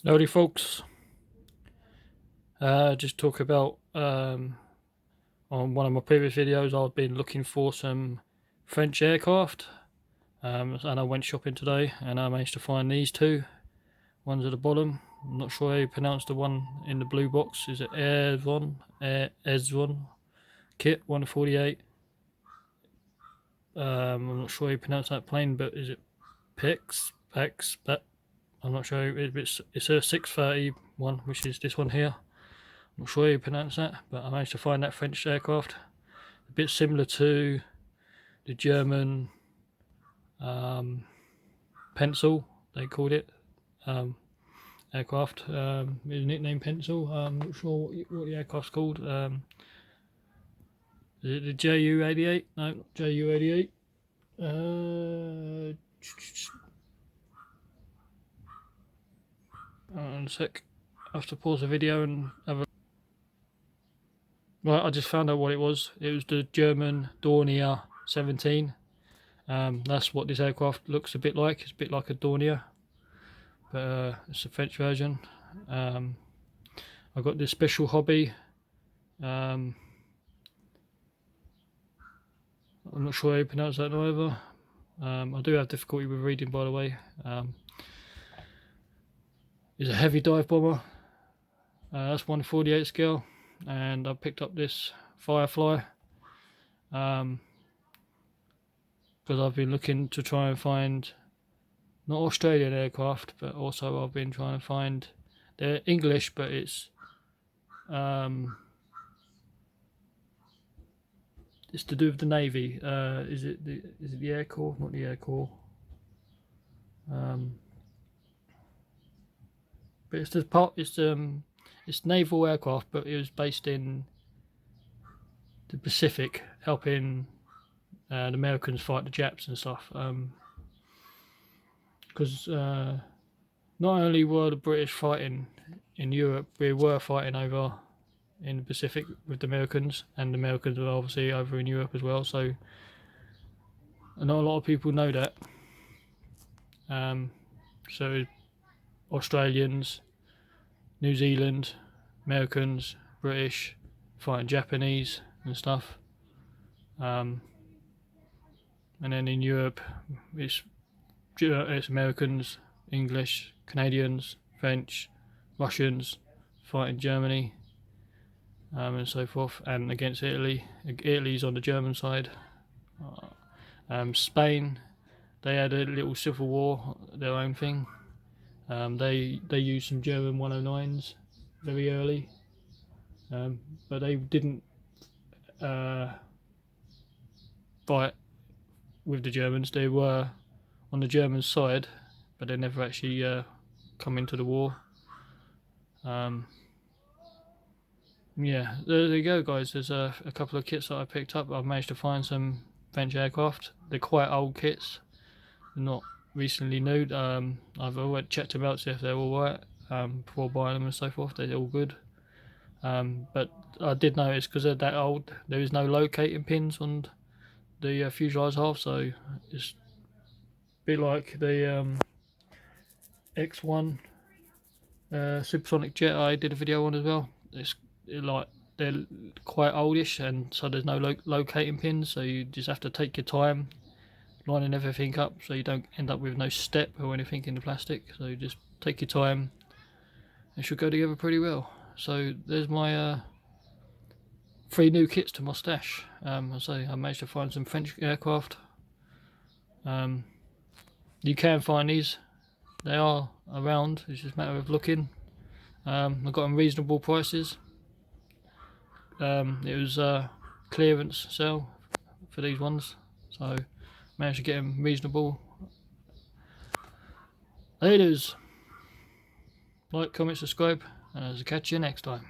Howdy folks, just talk about on one of my previous videos I've been looking for some French aircraft, and I went shopping today and I managed to find these two. One's at the bottom. I'm not sure how you pronounce the one in the blue box. Is it Airzone kit 148? I'm not sure how you pronounce that plane, but is it Pex? That I'm not sure. It's a 630 one, which is this one here. I'm not sure how you pronounce that, but I managed to find that French aircraft. A bit similar to the German Pencil, they called it. Aircraft, nickname Pencil. I'm not sure what the aircraft's called. Is it the JU-88? No, not JU-88. One sec. I have to pause the video and have a... Right, I just found out what it was. It was the German Dornier 17. That's what this aircraft looks a bit like. It's a bit like a Dornier, but it's a French version. I got this special hobby. I'm not sure how you pronounce that either. I do have difficulty with reading, by the way. It's a heavy dive bomber. That's 148 scale, and I picked up this Firefly because I've been looking to try and find not Australian aircraft, but also I've been trying to find, they're English, but it's to do with the Navy. Is it the Air Corps? Not the Air Corps. But it's the part. It's naval aircraft, but it was based in the Pacific, helping the Americans fight the Japs and stuff. Because not only were the British fighting in Europe, we were fighting over in the Pacific with the Americans, and the Americans were obviously over in Europe as well. So not a lot of people know that. So Australians, New Zealand, Americans, British fighting Japanese and stuff. And then in Europe, it's Americans, English, Canadians, French, Russians fighting Germany, and so forth, and against Italy. Italy's on the German side. Spain, they had a little civil war, their own thing. They used some German 109s very early, but they didn't fight with the Germans. They were on the German side, but they never actually come into the war. Yeah, there you go, guys. There's a couple of kits that I picked up. I've managed to find some French aircraft. They're quite old kits, not recently new. I've already checked them out, see if they're all right before buying them and so forth. They're all good. But I did notice, because they're that old, there is no locating pins on the fuselage half, so it's a bit like the X1 supersonic jet I did a video on as well. It's like they're quite oldish, and so there's no locating pins, so you just have to take your time lining everything up so you don't end up with no step or anything in the plastic. So you just take your time, it should go together pretty well. So there's my 3 new kits to my stash. I managed to find some French aircraft. You can find these, they are around, it's just a matter of looking. I got them reasonable prices. It was a clearance sale for these ones, so managed to get them reasonable. Ladies, like, comment, subscribe, and I'll catch you next time.